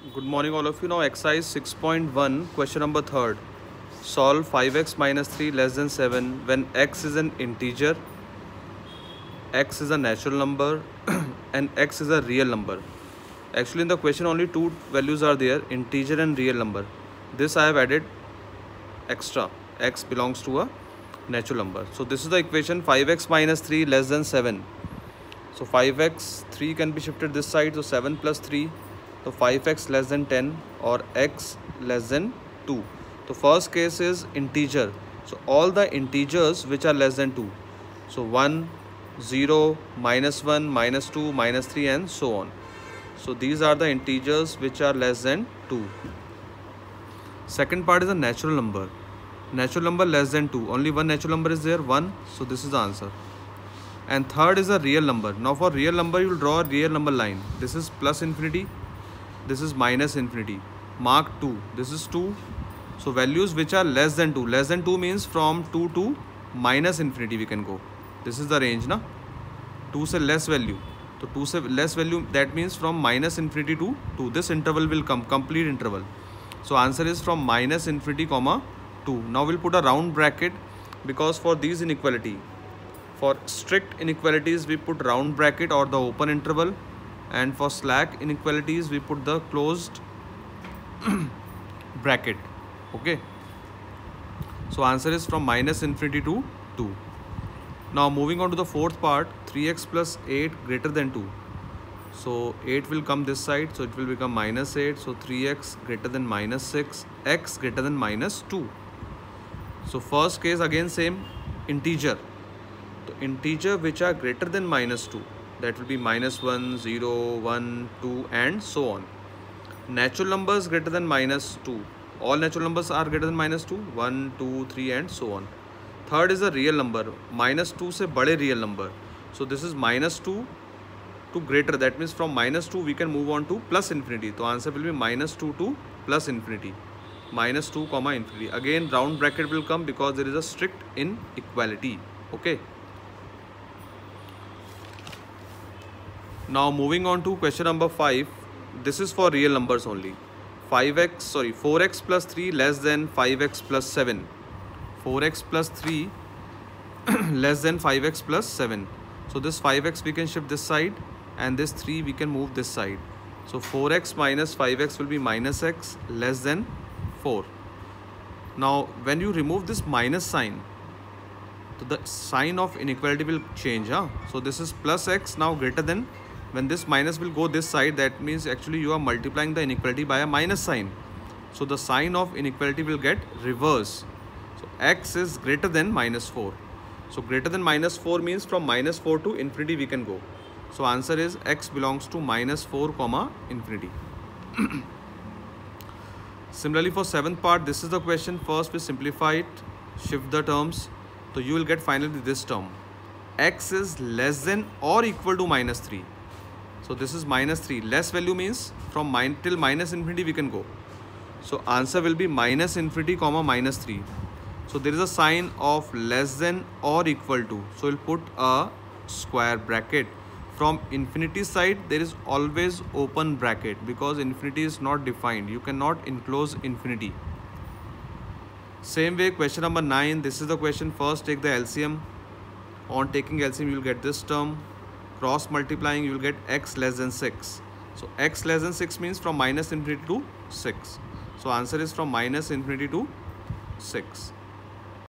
Good morning all of you. Now exercise 6.1 question number 3rd. Solve 5x minus 3 less than 7 when x is an integer, x is a natural number and x is a real number. Actually in the question only two values are there, integer and real number. This I have added extra. X belongs to a natural number. So this is the equation 5x minus 3 less than 7. So 5x, 3 can be shifted this side, so 7 plus 3. So 5x less than 10 or x less than 2. The first case is integer. So all the integers which are less than 2. So 1, 0, minus 1, minus 2, minus 3 and so on. So these are the integers which are less than 2. Second part is a natural number. Natural number less than 2. Only one natural number is there, 1. So this is the answer. And third is a real number. Now for real number you will draw a real number line. This is plus infinity. This is minus infinity. Mark 2. This is 2. So values which are less than 2. Less than 2 means from 2 to minus infinity we can go. This is the range, na? 2 से less value. So 2 से less value, that means from minus infinity to 2. This interval will come, complete interval. So answer is from minus infinity comma 2. Now we'll put a round bracket because for these inequality, for strict inequalities we put round bracket or the open interval, and for slack inequalities we put the closed bracket. Okay, so answer is from minus infinity to 2. Now moving on to the fourth part, 3x plus 8 greater than 2. So 8 will come this side, so it will become minus 8. So 3x greater than minus 6, x greater than minus 2. So first case again same, integer. So integer which are greater than minus 2, that will be minus 1, 0, 1, 2 and so on. Natural numbers greater than minus 2. All natural numbers are greater than minus 2, 1, 2, 3 and so on. Third is a real number. Minus 2 se bade real number. So this is minus 2 to greater. That means from minus 2 we can move on to plus infinity. So answer will be minus 2 to plus infinity. Minus 2 comma infinity. Again round bracket will come because there is a strict inequality. Okay. Now moving on to question number 5. This is for real numbers only. 4x plus 3 less than 5x plus 7. 4x plus 3 less than 5x plus 7. So this 5x we can shift this side and this 3 we can move this side. So 4x minus 5x will be minus x less than 4. Now when you remove this minus sign, so the sign of inequality will change. So this is plus x now greater than, when this minus will go this side, that means actually you are multiplying the inequality by a minus sign. So the sign of inequality will get reverse. So x is greater than minus 4. So greater than minus 4 means from minus 4 to infinity we can go. So answer is x belongs to minus 4 comma infinity. Similarly for seventh part, this is the question. First we simplify it, shift the terms. So you will get finally this term. X is less than or equal to minus 3. So this is minus 3. Less value means from till minus infinity we can go. So answer will be minus infinity comma minus 3. So there is a sign of less than or equal to. So we'll put a square bracket. From infinity side there is always open bracket because infinity is not defined. You cannot enclose infinity. Same way question number 9. This is the question. First take the LCM. On taking LCM you will get this term. Cross multiplying you will get x less than 6. So x less than 6 means from minus infinity to 6. So answer is from minus infinity to 6.